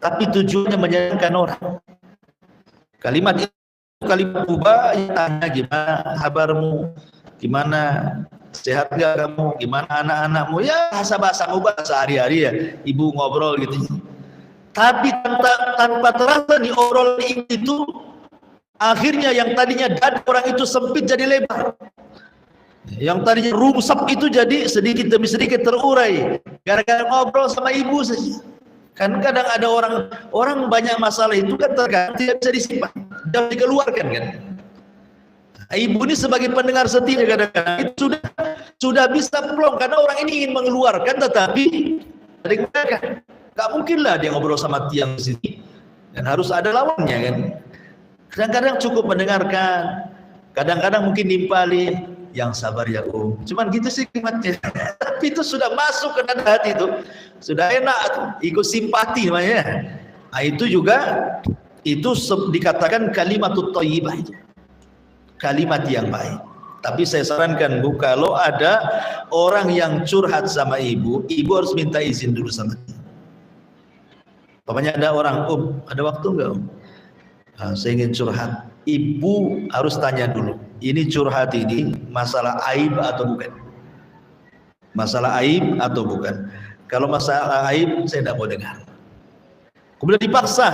Tapi tujuannya menyenangkan orang. Kalimat itu kalimat mubah, ya tanya gimana kabarmu, gimana sehat gak kamu, gimana anak-anakmu, ya bahasa-bahasa mubah sehari-hari ya, ibu ngobrol gitu. Tapi tanpa terasa nih obrolan itu akhirnya yang tadinya dada orang itu sempit jadi lebar, yang tadinya rumsap itu jadi sedikit demi sedikit terurai gara-gara ngobrol sama ibu saja. Kan kadang ada orang banyak masalah itu kan terkadang tidak bisa disimpan, harus dikeluarkan kan. Ibu ini sebagai pendengar setia kadang-kadang itu sudah bisa plong karena orang ini ingin mengeluarkan tetapi dengarkan. Gak mungkin lah dia ngobrol sama tiang di sini dan harus ada lawannya kan. Kadang-kadang cukup mendengarkan, kadang-kadang mungkin nimpalin, yang sabar ya cuman gitu sih kalimatnya. Tapi itu sudah masuk ke dalam hati itu, sudah enak tuh, ikut simpati namanya. Nah, itu juga itu dikatakan kalimatut thayyibah, itu kalimat yang baik. Tapi saya sarankan Bu, kalau ada orang yang curhat sama ibu harus minta izin dulu sama dia. Pokoknya ada orang, ada waktu enggak Nah, saya ingin curhat. Ibu harus tanya dulu, ini curhat ini masalah aib atau bukan? Masalah aib atau bukan? Kalau masalah aib saya tidak mau dengar. Kemudian dipaksa,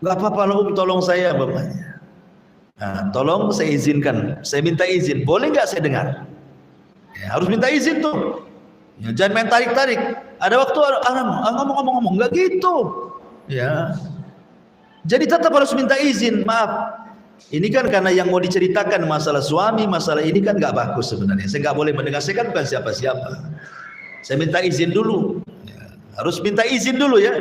nggak apa-apa loh, tolong saya bapaknya. Nah, tolong saya izinkan, saya minta izin, boleh nggak saya dengar? Ya, harus minta izin tuh. Ya, jangan main tarik-tarik. Ada waktu ngomong-ngomong, nggak gitu. Ya. Jadi tetap harus minta izin. Maaf, ini kan karena yang mau diceritakan masalah suami, masalah ini kan nggak bagus sebenarnya. Saya nggak boleh mendengar, saya kan bukan siapa-siapa. Saya minta izin dulu. Ya, harus minta izin dulu ya.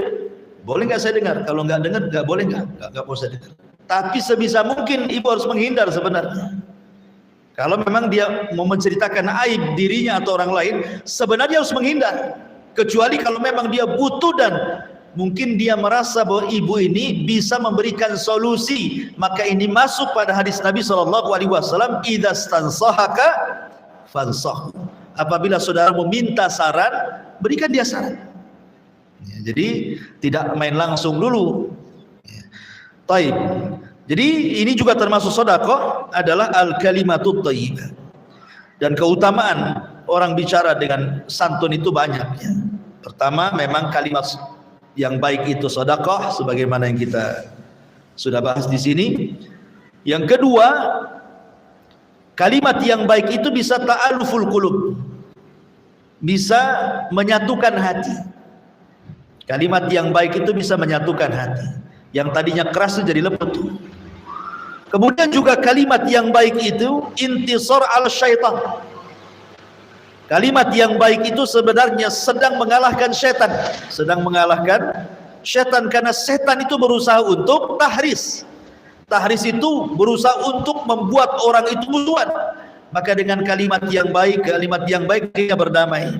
Boleh nggak saya dengar? Kalau nggak dengar, nggak boleh nggak boleh saya dengar. Tapi sebisa mungkin ibu harus menghindar sebenarnya. Kalau memang dia mau menceritakan aib dirinya atau orang lain, sebenarnya harus menghindar. Kecuali kalau memang dia butuh dan mungkin dia merasa bahwa ibu ini bisa memberikan solusi, maka ini masuk pada hadis Nabi SAW, idza stansahaka fansah. Apabila saudara meminta saran, berikan dia saran. Ya, jadi tidak main langsung dulu. Ya. Taib. Jadi ini juga termasuk sedekah adalah al-kalimatut thayyibah. Dan keutamaan orang bicara dengan santun itu banyak ya. Pertama, memang kalimat yang baik itu sedekah sebagaimana yang kita sudah bahas di sini. Yang kedua, kalimat yang baik itu bisa ta'aluful qulub. Bisa menyatukan hati. Kalimat yang baik itu bisa menyatukan hati. Yang tadinya keras itu jadi lembut. Kemudian juga kalimat yang baik itu intisar al-syaitan. Kalimat yang baik itu sebenarnya sedang mengalahkan setan, sedang mengalahkan setan, karena setan itu berusaha untuk tahris. Tahris itu berusaha untuk membuat orang itu musuhan. Maka dengan kalimat yang baik dia berdamai.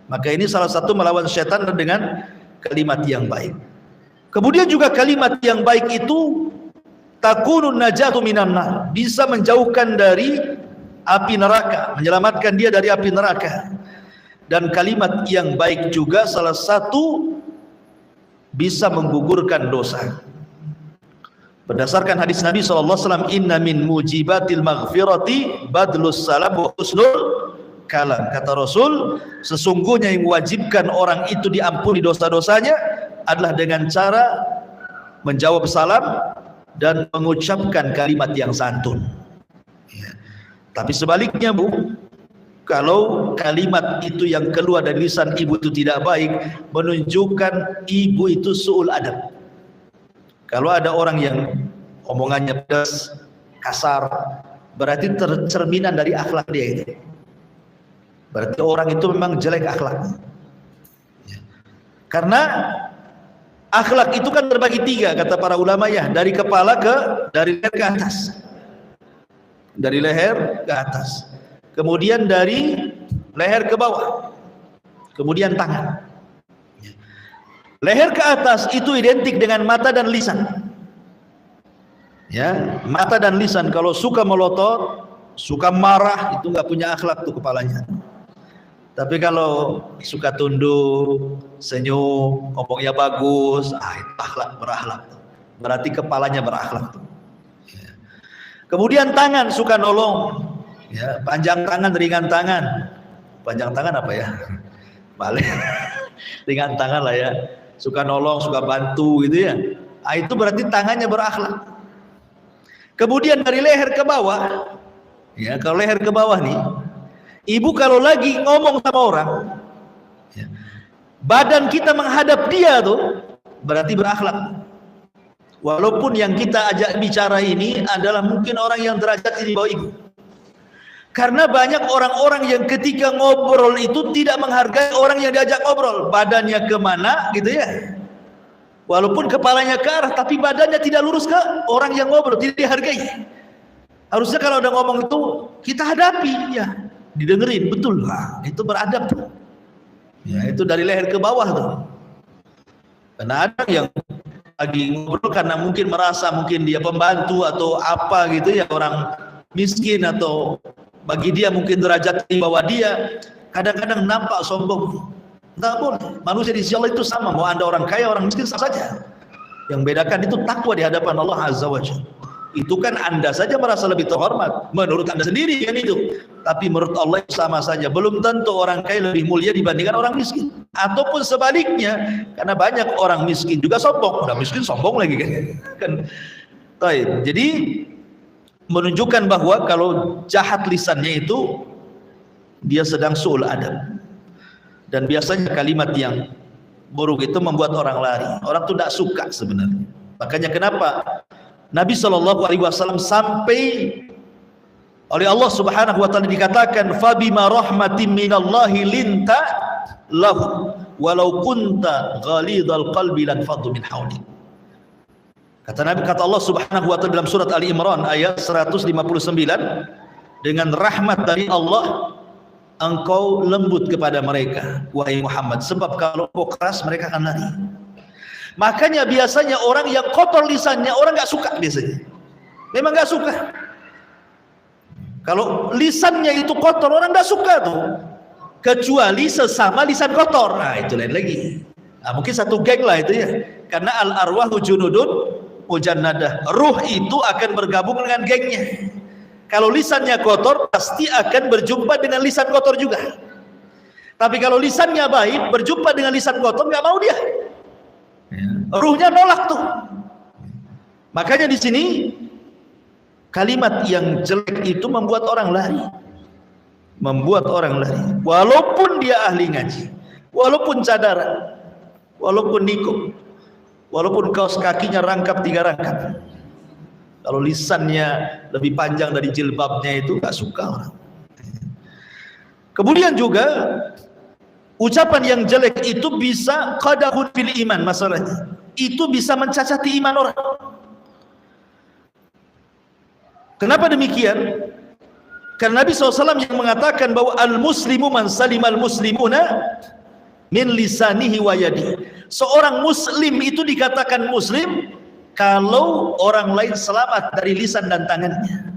Maka ini salah satu melawan setan dengan kalimat yang baik. Kemudian juga kalimat yang baik itu takunun najatu minan nar, bisa menjauhkan dari api neraka, menyelamatkan dia dari api neraka. Dan kalimat yang baik juga salah satu bisa menggugurkan dosa. Berdasarkan hadis Nabi SAW, inna min mujibatil maghfirati badlus salam wa husnul kalam. Kata Rasul, sesungguhnya yang mewajibkan orang itu diampuni dosa-dosanya adalah dengan cara menjawab salam dan mengucapkan kalimat yang santun. Ya. Tapi sebaliknya Bu, kalau kalimat itu yang keluar dari lisan ibu itu tidak baik, menunjukkan ibu itu su'ul adab. Kalau ada orang yang omongannya pedas, kasar, berarti tercerminan dari akhlak dia itu. Berarti orang itu memang jelek akhlaknya. Karena akhlak itu kan terbagi tiga kata para ulama ya, dari leher ke atas. Dari leher ke atas. Kemudian dari leher ke bawah. Kemudian tangan. Leher ke atas itu identik dengan mata dan lisan. Ya, mata dan lisan kalau suka melotot, suka marah, itu nggak punya akhlak tuh kepalanya. Tapi kalau suka tunduk, senyum, ngomongnya bagus, itu akhlak, berakhlak. Berarti kepalanya berakhlak. Ya. Kemudian tangan suka nolong, ya, panjang tangan, ringan tangan. Panjang tangan apa ya? Balik, ringan tangan lah ya. Suka nolong, suka bantu gitu ya. Itu berarti tangannya berakhlak. Kemudian dari leher ke bawah, ya, kalau leher ke bawah nih. Ibu kalau lagi ngomong sama orang, ya, badan kita menghadap dia tuh berarti berakhlak. Walaupun yang kita ajak bicara ini adalah mungkin orang yang derajat di bawah ibu. Karena banyak orang-orang yang ketika ngobrol itu tidak menghargai orang yang diajak ngobrol. Badannya kemana gitu ya. Walaupun kepalanya ke arah, tapi badannya tidak lurus ke orang yang ngobrol, tidak dihargai. Harusnya kalau udah ngomong itu kita hadapi ya. Didengerin, betul lah, itu beradab tuh. Ya, itu dari leher ke bawah tuh. Karena ada yang lagi ngobrol karena mungkin merasa mungkin dia pembantu atau apa gitu ya, orang miskin atau bagi dia mungkin derajat di bawah dia, kadang-kadang nampak sombong. Enggak boleh. Manusia di sisi Allah itu sama, mau Anda orang kaya, orang miskin sama saja. Yang bedakan itu takwa di hadapan Allah Azza wa Jalla. Itu kan Anda saja merasa lebih terhormat menurut Anda sendiri kan itu, tapi menurut Allah sama saja. Belum tentu orang kaya lebih mulia dibandingkan orang miskin, ataupun sebaliknya, karena banyak orang miskin juga sombong. Udah miskin sombong lagi kan. Jadi menunjukkan bahwa kalau jahat lisannya itu dia sedang su'ul adab, dan biasanya kalimat yang buruk itu membuat orang lari. Orang tuh tidak suka sebenarnya. Makanya kenapa Nabi SAW sampai oleh Allah Subhanahu wa taala dikatakan fabima rahmatin minallahi linta lahu walau kunta ghalidhal qalbi lan faddu min hawlik. Kata Nabi, kata Allah Subhanahu wa taala dalam surat Ali Imran ayat 159, dengan rahmat dari Allah engkau lembut kepada mereka wahai Muhammad, sebab kalau engkau keras mereka akan lari. Makanya biasanya orang yang kotor lisannya orang nggak suka, biasanya memang nggak suka. Kalau lisannya itu kotor orang nggak suka tuh, kecuali sesama lisan kotor. Nah itu lain lagi. Nah, mungkin satu geng lah itu ya, karena al arwahu junudun mujannadah, ruh itu akan bergabung dengan gengnya. Kalau lisannya kotor pasti akan berjumpa dengan lisan kotor juga. Tapi kalau lisannya baik berjumpa dengan lisan kotor nggak mau dia. Ruhnya nolak tuh. Makanya di sini kalimat yang jelek itu membuat orang lari. Membuat orang lari. Walaupun dia ahli ngaji, walaupun cadar, walaupun nikung, walaupun kaos kakinya rangkap 3 rangkap. Kalau lisannya lebih panjang dari jilbabnya itu gak suka orang. Kemudian juga ucapan yang jelek itu bisa qadahun fil iman, masalahnya itu bisa mencacati iman orang. Kenapa demikian? Karena Nabi SAW yang mengatakan bahwa al-muslimu man salimal muslimuna min lisanihi wa yadihi. Seorang muslim itu dikatakan muslim kalau orang lain selamat dari lisan dan tangannya.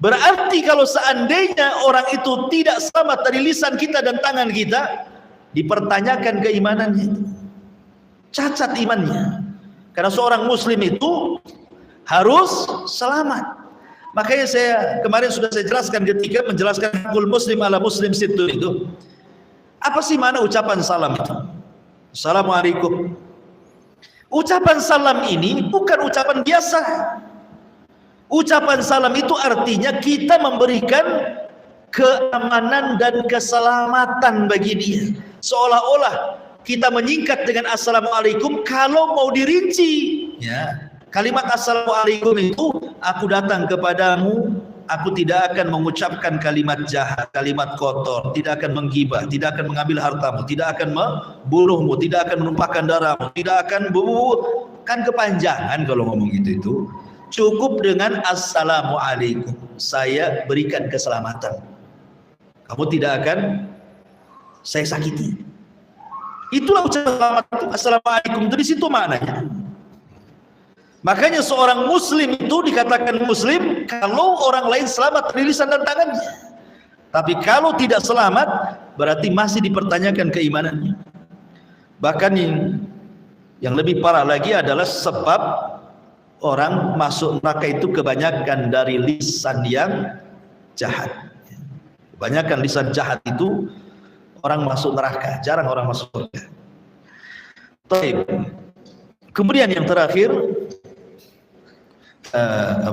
Berarti kalau seandainya orang itu tidak selamat dari lisan kita dan tangan kita, dipertanyakan keimanannya, cacat imannya. Karena seorang muslim itu harus selamat. Makanya saya kemarin sudah saya jelaskan ketika menjelaskan hakul muslim ala muslim situ itu. Apa sih mana ucapan salam itu? Assalamualaikum. Ucapan salam ini bukan ucapan biasa. Ucapan salam itu artinya kita memberikan keamanan dan keselamatan bagi dia. Seolah-olah kita menyingkat dengan assalamualaikum. Kalau mau dirinci, ya, kalimat assalamualaikum itu aku datang kepadamu, aku tidak akan mengucapkan kalimat jahat, kalimat kotor, tidak akan menggibah, tidak akan mengambil hartamu, tidak akan membunuhmu, tidak akan menumpahkan darahmu, tidak akan kan kepanjangan kalau ngomong itu. Cukup dengan assalamualaikum, saya berikan keselamatan, kamu tidak akan saya sakiti. Itulah ucapan selamat itu, assalamualaikum itu di situ maknanya. Makanya seorang muslim itu dikatakan muslim kalau orang lain selamat dari lisan dan tangannya. Tapi kalau tidak selamat berarti masih dipertanyakan keimanannya. Bahkan yang lebih parah lagi adalah sebab orang masuk neraka itu kebanyakan dari lisan yang jahat. Kebanyakan lisan jahat itu orang masuk neraka, jarang orang masuk surga. Baik. Kemudian yang terakhir,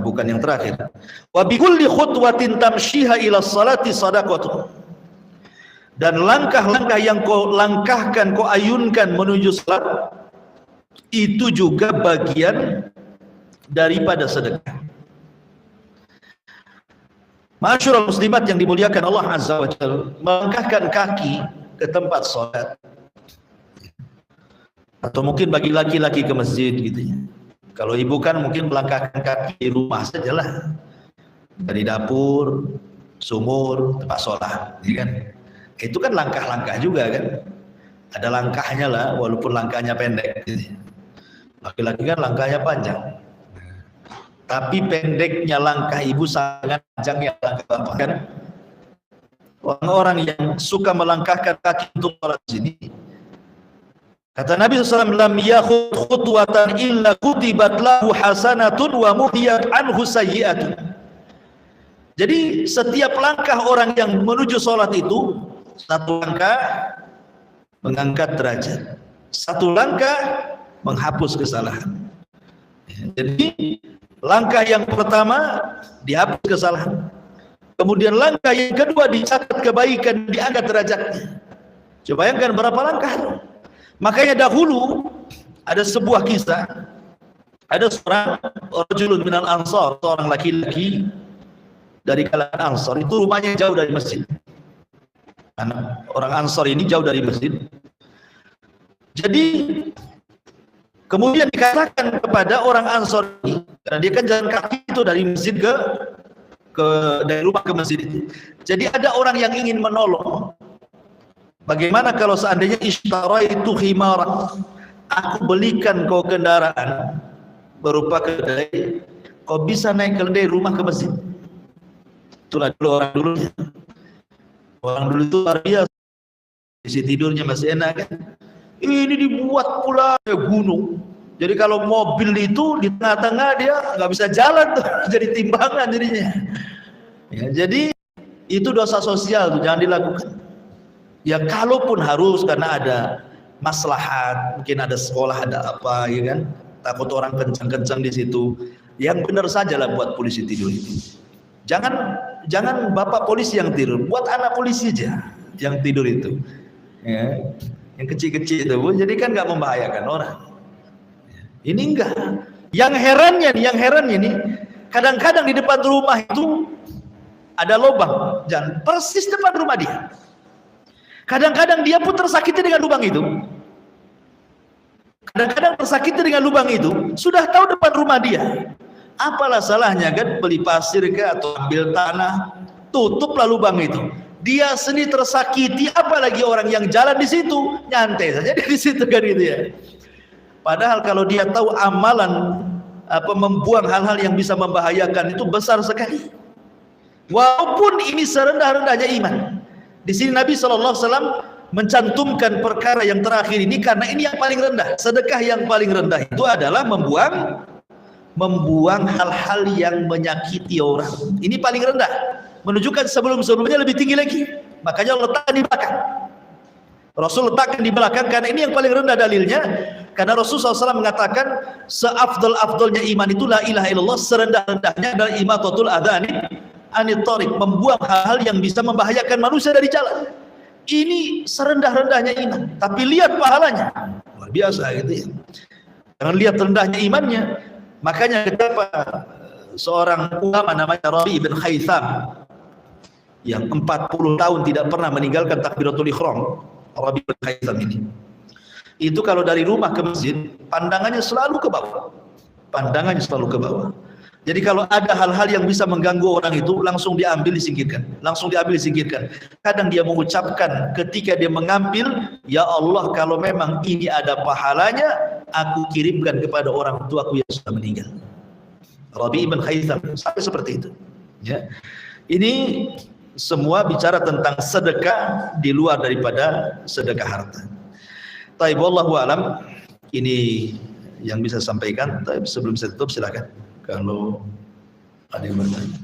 bukan yang terakhir. Wa bi kulli khutwatin tamshiha ila salati shadaqatu. Dan langkah-langkah yang kau langkahkan, kau ayunkan menuju salat itu juga bagian daripada sedekah. Ma'asyiral muslimat yang dimuliakan Allah Azza wa Jalla, melangkahkan kaki ke tempat salat. Atau mungkin bagi laki-laki ke masjid gitu ya. Kalau ibu kan mungkin melangkahkan kaki di rumah sajalah, dari dapur, sumur, tempat sholat, ya kan? Itu kan langkah-langkah juga kan? Ada langkahnya lah, walaupun langkahnya pendek. Laki-laki kan langkahnya panjang, tapi pendeknya langkah ibu sangat panjangnya langkah bapak kan? Orang-orang yang suka melangkahkan kaki untuk sholat sini, kata Nabi SAW, lam yakhud khutwatan illa kutibat lahu hasanatun wa muhiyat anhu sayyi'atun. Jadi setiap langkah orang yang menuju sholat itu, satu langkah mengangkat derajat, satu langkah menghapus kesalahan. Jadi langkah yang pertama dihapus kesalahan, kemudian langkah yang kedua dicatat kebaikan, diangkat derajatnya. Coba bayangkan berapa langkah. Makanya dahulu ada sebuah kisah, ada seorang rajulun minal ansar, seorang laki-laki dari kalangan Ansar, itu rumahnya jauh dari masjid. Karena orang Ansar ini jauh dari masjid. Jadi kemudian dikatakan kepada orang Ansar ini, karena dia kan jalan kaki itu dari masjid dari rumah ke masjid itu. Jadi ada orang yang ingin menolong. Bagaimana kalau seandainya ishtaraitu khimara, aku belikan kau kendaraan berupa keledai, kau bisa naik keledai rumah ke masjid. Itulah dulu orang dulu. Orang dulu itu luar biasa. Isi tidurnya masih enak kan. Ini dibuat pula gunung. Jadi kalau mobil itu di tengah-tengah dia nggak bisa jalan tuh, jadi timbangan jadinya. Ya, jadi itu dosa sosial tuh, jangan dilakukan. Ya kalaupun harus karena ada maslahat, mungkin ada sekolah, ada apa, ya kan? Takut orang kencang-kencang di situ. Yang benar sajalah buat polisi tidur itu. Jangan bapak polisi yang tidur, buat anak polisi aja yang tidur itu. Ya, yang kecil-kecil itu, jadi kan nggak membahayakan orang. Ini enggak. Yang herannya nih, kadang-kadang di depan rumah itu ada lubang, dan persis depan rumah dia. Kadang-kadang dia pun tersakiti dengan lubang itu. Kadang-kadang tersakiti dengan lubang itu, sudah tahu depan rumah dia. Apalah salahnya kan beli pasir ke atau ambil tanah, tutuplah lubang itu. Dia sendiri tersakiti, apalagi orang yang jalan di situ, nyantai saja di situ kan gitu ya. Padahal kalau dia tahu amalan membuang hal-hal yang bisa membahayakan itu besar sekali. Walaupun ini serendah-rendahnya iman. Di sini Nabi SAW mencantumkan perkara yang terakhir ini karena ini yang paling rendah. Sedekah yang paling rendah itu adalah membuang hal-hal yang menyakiti orang. Ini paling rendah. Menunjukkan sebelum-sebelumnya lebih tinggi lagi. Makanya letakkan di belakang. Rasul letakkan di belakang karena ini yang paling rendah dalilnya. Karena Rasul SAW mengatakan seafdal-afdalnya iman itu la ilaha illallah, serendah-rendahnya adalah imatatul adhani anit thariq, membuang hal-hal yang bisa membahayakan manusia dari jalan. Ini serendah-rendahnya iman, tapi lihat pahalanya luar biasa gitu ya. Jangan lihat rendahnya imannya. Makanya kenapa seorang ulama namanya Rabi bin Khaitham yang 40 tahun tidak pernah meninggalkan takbiratul ihram. Rabi bin Khaitham ini, itu kalau dari rumah ke masjid pandangannya selalu ke bawah, pandangannya selalu ke bawah. Jadi kalau ada hal-hal yang bisa mengganggu orang itu, langsung diambil disingkirkan, langsung diambil disingkirkan. Kadang dia mengucapkan ketika dia mengambil, ya Allah, kalau memang ini ada pahalanya, aku kirimkan kepada orang tuaku yang sudah meninggal. Rabi bin Khaitham sampai seperti itu. Ya, ini semua bicara tentang sedekah di luar daripada sedekah harta. Taib, wallahu alam, ini yang bisa sampaikan. Taib, sebelum saya tutup silakan kalau ada yang bertanya.